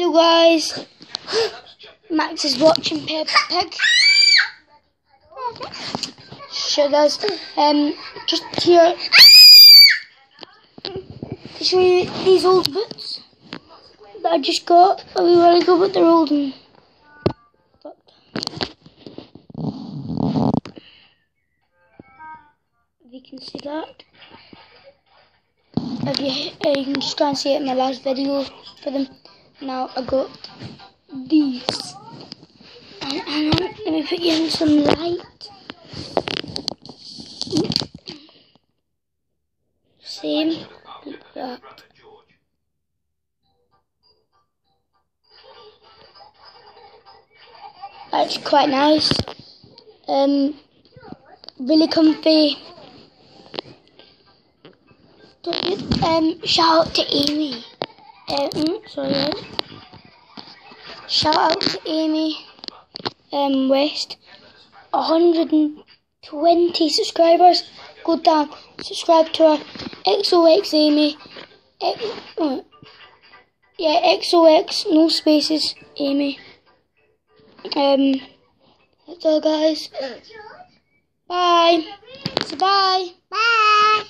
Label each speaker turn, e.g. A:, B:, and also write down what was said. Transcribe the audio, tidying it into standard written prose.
A: So guys, Max is watching Peppa Pig. Sure does. Just here to show you these old boots that I just got a wee while ago, but they're old and if you can see that. If you can just try and see it in my last video for them. Now I got these. And hang on, let me put you in some light. Same like that. That's quite nice. Really comfy. Shout out to Amy. Sorry. Shout out to Amy West. 120 subscribers. Go down, subscribe to her. XOX Amy. XOX, no spaces, Amy. That's all, guys. Bye. So bye.
B: Bye.